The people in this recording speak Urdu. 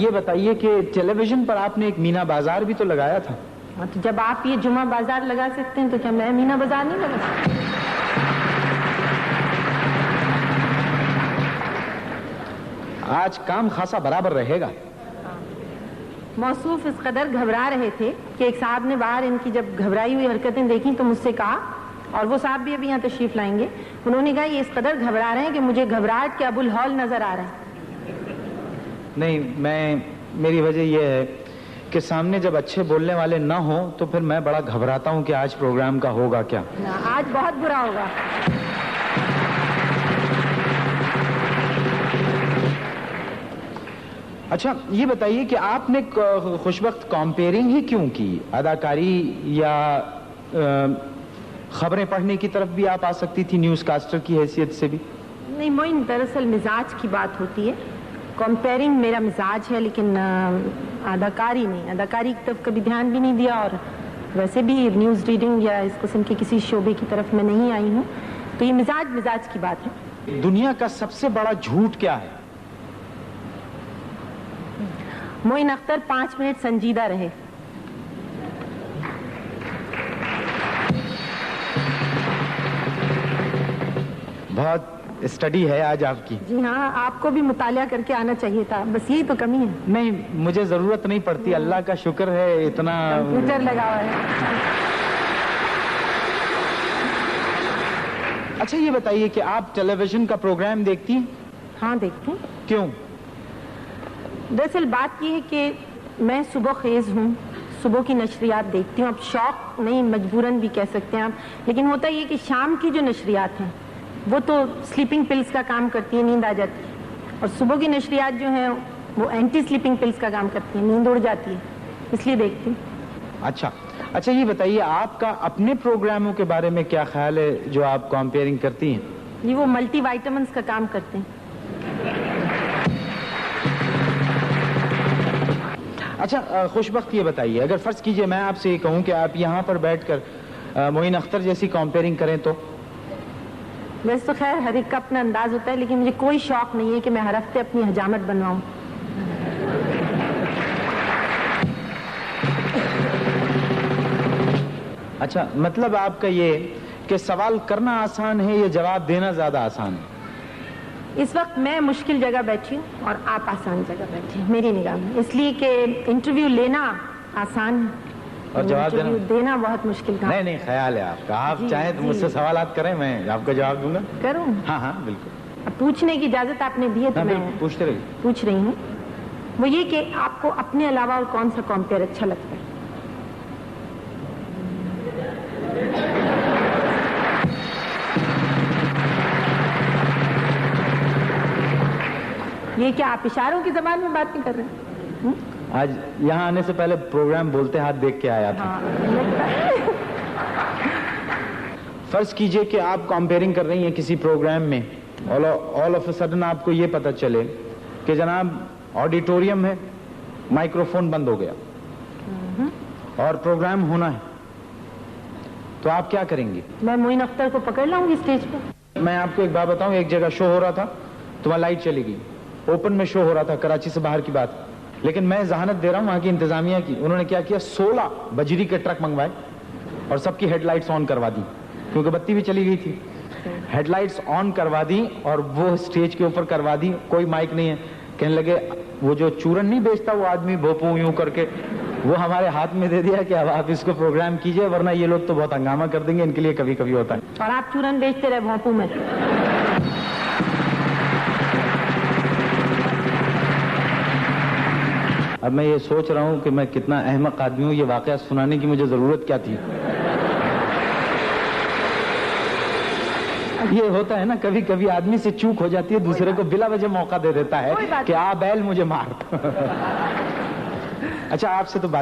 یہ بتائیے کہ ٹیلی ویژن پر آپ نے ایک مینا بازار بھی تو لگایا تھا. تو جب آپ یہ جمعہ بازار لگا سکتے ہیں تو کیا میں مینا بازار نہیں لگا سکتی؟ آج کام خاصا برابر رہے گا. موصوف اس قدر گھبرا رہے تھے کہ ایک صاحب نے باہر ان کی جب گھبرائی ہوئی حرکتیں دیکھیں تو مجھ سے کہا, اور وہ صاحب بھی ابھی یہاں تشریف لائیں گے, انہوں نے کہا یہ اس قدر گھبرا رہے ہیں کہ مجھے گھبراہٹ کے ابو الہول نظر آ رہا ہے. نہیں, میری وجہ یہ ہے کہ سامنے جب اچھے بولنے والے نہ ہوں تو پھر میں بڑا گھبراتا ہوں کہ آج پروگرام کا ہوگا کیا. آج بہت برا ہوگا. اچھا یہ بتائیے کہ آپ نے خوش وقت کمپیئرنگ ہی کیوں کی؟ اداکاری یا خبریں پڑھنے کی طرف بھی آپ آ سکتی تھی نیوز کاسٹر کی حیثیت سے بھی. نہیں معین, دراصل مزاج کی بات ہوتی ہے. کمپیئرنگ میرا مزاج ہے لیکن اداکاری نہیں. اداکاری کی طرف کبھی دھیان بھی نہیں دیا, اور ویسے بھی نیوز ریڈنگ یا اس قسم کے کسی شعبے کی طرف میں نہیں آئی ہوں. تو یہ مزاج کی بات ہے. دنیا کا سب سے بڑا جھوٹ کیا ہے؟ معین اختر 5 منٹ سنجیدہ رہے. بہت اسٹڈی ہے آج آپ کی. جی ہاں, آپ کو بھی مطالعہ کر کے آنا چاہیے تھا, بس یہی تو کمی ہے. نہیں, مجھے ضرورت نہیں پڑتی, اللہ کا شکر ہے اتنا کمپیوٹر لگا ہوا ہے. اچھا یہ بتائیے کہ آپ ٹیلی ویژن کا پروگرام دیکھتی ہیں؟ ہاں دیکھتی ہوں. کیوں؟ دراصل بات یہ ہے کہ میں صبح خیز ہوں, صبح کی نشریات دیکھتی ہوں. اب شوق نہیں, مجبوراً بھی کہہ سکتے ہیں آپ. لیکن ہوتا یہ کہ شام کی جو نشریات ہیں وہ تو سلیپنگ پلز کا کام کرتی ہیں, نیند آ جاتی ہے, اور صبح کی نشریات جو ہیں وہ اینٹی سلیپنگ پلز کا کام کرتی ہیں, نیند اڑ جاتی ہے, اس لیے دیکھتی ہوں. اچھا یہ بتائیے آپ کا اپنے پروگراموں کے بارے میں کیا خیال ہے جو آپ کمپیئرنگ کرتی ہیں؟ جی وہ ملٹی وائٹامنز کا کام کرتے ہیں. اچھا خوش بخت یہ بتائیے, اگر فرض کیجئے میں آپ سے یہ کہوں کہ آپ یہاں پر بیٹھ کر معین اختر جیسی کمپیئرنگ کریں تو؟ ویسے تو خیر ہر ایک کا اپنا انداز ہوتا ہے, لیکن مجھے کوئی شوق نہیں ہے کہ میں ہر ہفتے اپنی حجامت بنواؤں. اچھا مطلب آپ کا یہ کہ سوال کرنا آسان ہے یا جواب دینا زیادہ آسان ہے؟ اس وقت میں مشکل جگہ بیٹھی ہوں اور آپ آسان جگہ بیٹھے ہیں میری نگاہ میں, اس لیے کہ انٹرویو لینا آسان ہے اور جواب دینا بہت مشکل تھا. نہیں خیال ہے آپ کا, آپ چاہیں تو مجھ سے سوالات کریں, میں آپ کا جواب دوں گا. کروں؟ ہاں بالکل. اب پوچھنے کی اجازت آپ نے دی ہے تو میں پوچھتے رہیے. پوچھ رہی ہوں. وہ یہ کہ آپ کو اپنے علاوہ اور کون سا کمپیئر اچھا لگتا ہے؟ یہ کیا آپ اشاروں کی زبان میں بات نہیں کر رہے ہیں؟ آج یہاں آنے سے پہلے پروگرام بولتے ہاتھ دیکھ کے آیا تھا. فرض کیجئے کہ آپ کمپیئرنگ کر رہی ہیں کسی پروگرام میں, آل آف اے سڈن آپ کو یہ پتا چلے کہ جناب آڈیٹوریم ہے, مائکرو فون بند ہو گیا اور پروگرام ہونا ہے, تو آپ کیا کریں گے؟ میں معین اختر کو پکڑ لاؤں گی اسٹیج پہ. میں آپ کو ایک بات بتاؤں, ایک جگہ شو ہو رہا تھا تو وہاں لائٹ چلی گئی, اوپن میں شو ہو رہا تھا, کراچی سے باہر کی بات, لیکن میں ذہانت دے رہا ہوں وہاں کی انتظامیہ کی. انہوں نے کیا کیا, 16 بجری کے ٹرک منگوائے اور سب کی ہیڈ لائٹس آن کروا دی, کیونکہ بتی بھی چلی گئی تھی. ہیڈ لائٹس آن کروا دی اور وہ اسٹیج کے اوپر کروا دی, کوئی مائک نہیں ہے. کہنے لگے وہ جو چورن نہیں بیچتا وہ آدمی بھوپوں یوں کر کے, وہ ہمارے ہاتھ میں دے دیا کہ اب آپ اس کو پروگرام کیجئے, ورنہ یہ لوگ تو بہت ہنگامہ کر دیں گے, ان کے لیے کبھی کبھی ہوتا ہے. اور آپ چورن بیچتے رہے بھوپوں میں. اب میں یہ سوچ رہا ہوں کہ میں کتنا احمق آدمی ہوں, یہ واقعہ سنانے کی مجھے ضرورت کیا تھی. یہ ہوتا ہے نا, کبھی کبھی آدمی سے چوک ہو جاتی ہے, دوسرے کو بلا وجہ موقع دے دیتا ہے کہ آ بیل مجھے مار. اچھا آپ سے تو بات